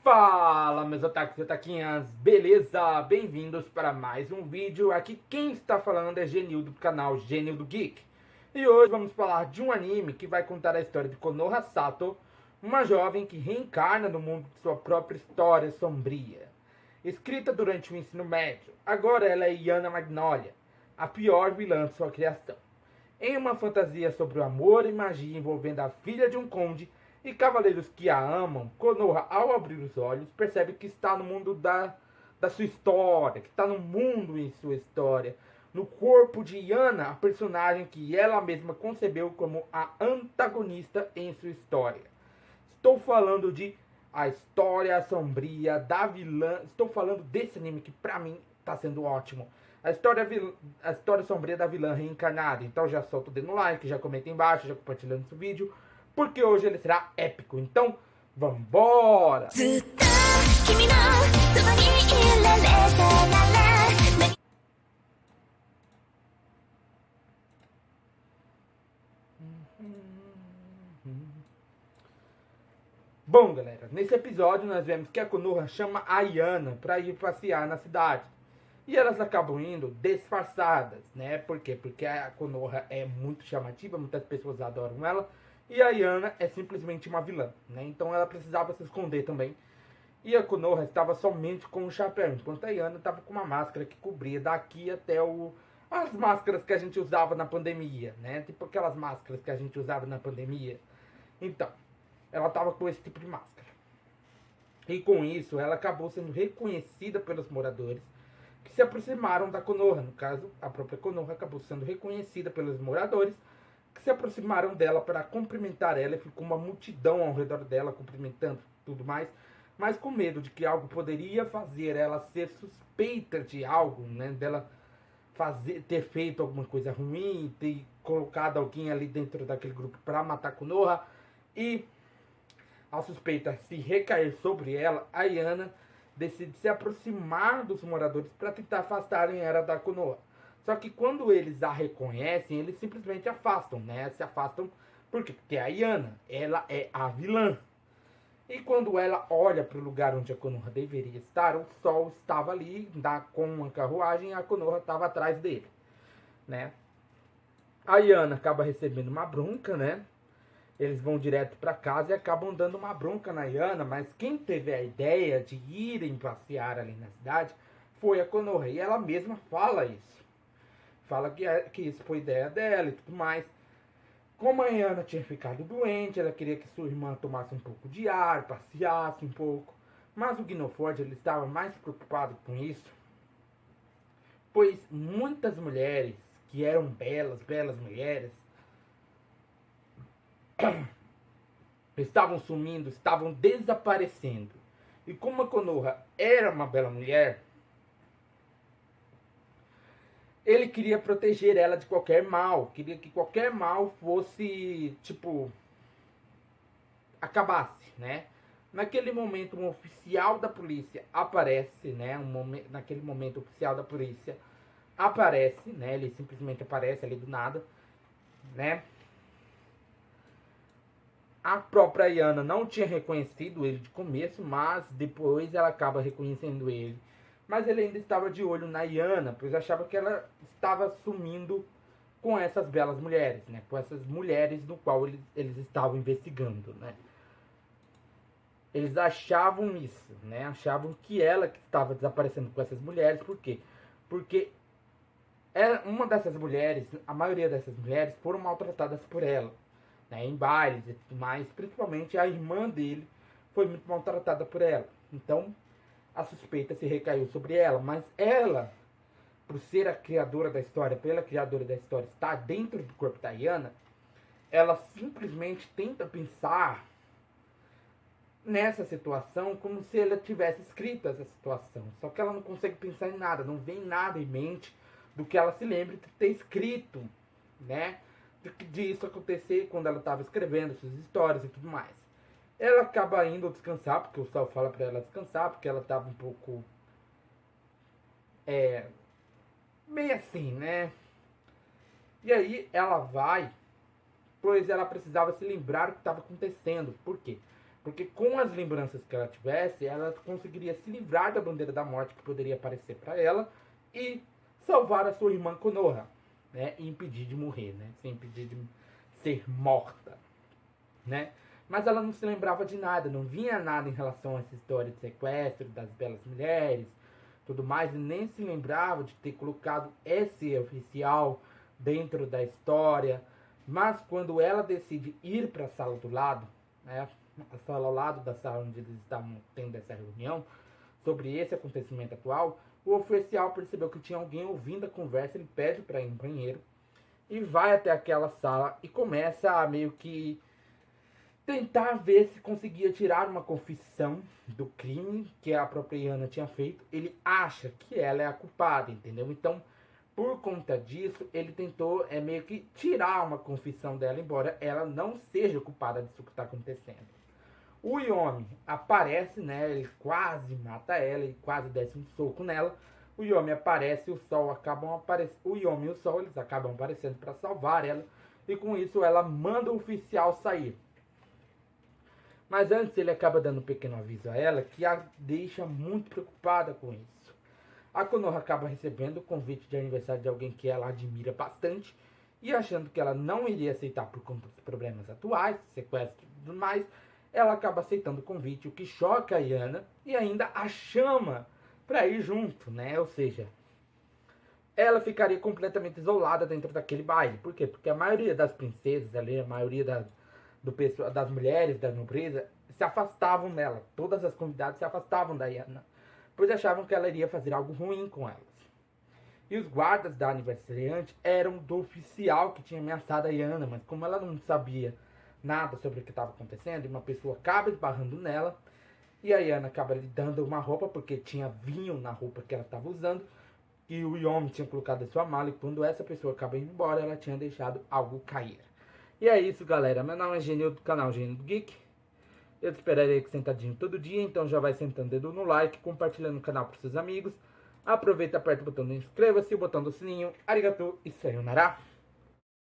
Fala, meus ataques e ataquinhas, beleza? Bem-vindos para mais um vídeo. Aqui quem está falando é Genildo do canal Genildo Geek. E hoje vamos falar de um anime que vai contar a história de Konoha Sato, uma jovem que reencarna no mundo de sua própria história sombria. Escrita durante o ensino médio, agora ela é Yana Magnolia, a pior vilã de sua criação. Em uma fantasia sobre o amor e magia envolvendo a filha de um conde e cavaleiros que a amam, Konoha, ao abrir os olhos, percebe que está no mundo da sua história, que está no mundo em sua história, no corpo de Yana, a personagem que ela mesma concebeu como a antagonista em sua história. Estou falando de A História Sombria da Vilã. Estou falando desse anime que pra mim tá sendo ótimo. A história sombria da vilã reencarnada. Então já solta o dedo no like, já comenta embaixo, já compartilhando esse vídeo, porque hoje ele será épico. Então, vambora! Bom, galera, nesse episódio nós vemos que a Konoha chama a Yana para ir passear na cidade. E elas acabam indo disfarçadas, né? Por quê? Porque a Konoha é muito chamativa, muitas pessoas adoram ela. E a Yana é simplesmente uma vilã, né? Então ela precisava se esconder também. E a Konoha estava somente com o chapéu, enquanto a Yana estava com uma máscara que cobria daqui até as máscaras que a gente usava na pandemia, né? Tipo aquelas máscaras que a gente usava na pandemia. Então, ela estava com esse tipo de máscara. E com isso, ela acabou sendo reconhecida pelos moradores que se aproximaram da Konoha. No caso, a própria Konoha acabou sendo reconhecida pelos moradores que se aproximaram dela para cumprimentar ela, e ficou uma multidão ao redor dela cumprimentando tudo mais, mas com medo de que algo poderia fazer ela ser suspeita de algo, né, dela ter feito alguma coisa ruim, ter colocado alguém ali dentro daquele grupo para matar Konoha. E a suspeita se recair sobre ela, a Yana decide se aproximar dos moradores para tentar afastarem ela da Konoha. Só que quando eles a reconhecem, eles simplesmente afastam, né? Se afastam por quê? Porque a Yana, ela é a vilã. E quando ela olha para o lugar onde a Konoha deveria estar, o sol estava ali com uma carruagem e a Konoha estava atrás dele, né? A Yana acaba recebendo uma bronca, né? Eles vão direto para casa e acabam dando uma bronca na Yana, mas quem teve a ideia de irem passear ali na cidade foi a Konoha. E ela mesma fala isso. Fala que isso foi ideia dela e tudo mais. Como a Yana tinha ficado doente, ela queria que sua irmã tomasse um pouco de ar, passeasse um pouco. Mas o Gnoford ele estava mais preocupado com isso, pois muitas mulheres que eram belas mulheres, estavam sumindo, estavam desaparecendo. E como a Konoha era uma bela mulher, ele queria proteger ela de qualquer mal. Queria que qualquer mal fosse, tipo, acabasse, né? Naquele momento, um oficial da polícia aparece, né? Naquele momento, o oficial da polícia aparece, né? Ele simplesmente aparece ali do nada, né? A própria Yana não tinha reconhecido ele de começo, mas depois ela acaba reconhecendo ele. Mas ele ainda estava de olho na Yana, pois achava que ela estava sumindo com essas belas mulheres, né? Com essas mulheres no qual eles estavam investigando, né? Eles achavam isso, né? Achavam que ela que estava desaparecendo com essas mulheres. Por quê? Porque uma dessas mulheres, a maioria dessas mulheres foram maltratadas por ela, né, em bailes e tudo mais. Principalmente a irmã dele foi muito maltratada por ela. Então a suspeita se recaiu sobre ela. Mas ela, por ser a criadora da história, pela criadora da história estar dentro do corpo da Yana, ela simplesmente tenta pensar nessa situação como se ela tivesse escrito essa situação. Só que ela não consegue pensar em nada, não vem nada em mente do que ela se lembre de ter escrito, né? Disso acontecer quando ela estava escrevendo suas histórias e tudo mais. Ela acaba indo descansar, porque o sol fala para ela descansar, porque ela estava um pouco meio assim, né? E aí ela vai, pois ela precisava se lembrar o que estava acontecendo. Por quê? Porque com as lembranças que ela tivesse, ela conseguiria se livrar da bandeira da morte que poderia aparecer para ela e salvar a sua irmã Konoha, né? E impedir de morrer, né? Sem impedir de ser morta, né? Mas ela não se lembrava de nada, não vinha nada em relação a essa história de sequestro das belas mulheres, tudo mais, e nem se lembrava de ter colocado esse oficial dentro da história. Mas quando ela decide ir para a sala do lado, né, a sala ao lado da sala onde eles estavam tendo essa reunião sobre esse acontecimento atual, o oficial percebeu que tinha alguém ouvindo a conversa. Ele pede para ir no banheiro e vai até aquela sala e começa a meio que tentar ver se conseguia tirar uma confissão do crime que a própria Yana tinha feito. Ele acha que ela é a culpada, entendeu? Então, por conta disso, ele tentou meio que tirar uma confissão dela, embora ela não seja culpada disso que está acontecendo. O Yomi aparece, né? Ele quase mata ela e quase desce um soco nela. O Yomi aparece, o Sol acabam aparecendo. O Yomi e o Sol eles acabam aparecendo para salvar ela. E com isso ela manda o oficial sair. Mas antes ele acaba dando um pequeno aviso a ela que a deixa muito preocupada com isso. A Konoha acaba recebendo o convite de aniversário de alguém que ela admira bastante. E achando que ela não iria aceitar por conta dos problemas atuais, sequestro e tudo mais, ela acaba aceitando o convite, o que choca a Yana e ainda a chama para ir junto, né? Ou seja, ela ficaria completamente isolada dentro daquele baile. Por quê? Porque a maioria das princesas ali, a maioria das mulheres da nobreza se afastavam dela. Todas as convidadas se afastavam da Yana, pois achavam que ela iria fazer algo ruim com elas. E os guardas da aniversariante eram do oficial que tinha ameaçado a Yana, mas como ela não sabia nada sobre o que estava acontecendo, uma pessoa acaba esbarrando nela, e a Yana acaba lhe dando uma roupa, porque tinha vinho na roupa que ela estava usando, e o Yomi tinha colocado em sua mala, e quando essa pessoa acaba indo embora, ela tinha deixado algo cair. E é isso, galera. Meu nome é Genil do canal Genil do Geek. Eu te esperarei aqui sentadinho todo dia, então já vai sentando o dedo no like, compartilhando o canal para seus amigos. Aproveita, aperta o botão de inscreva-se, o botão do sininho. Arigatou e sayonara.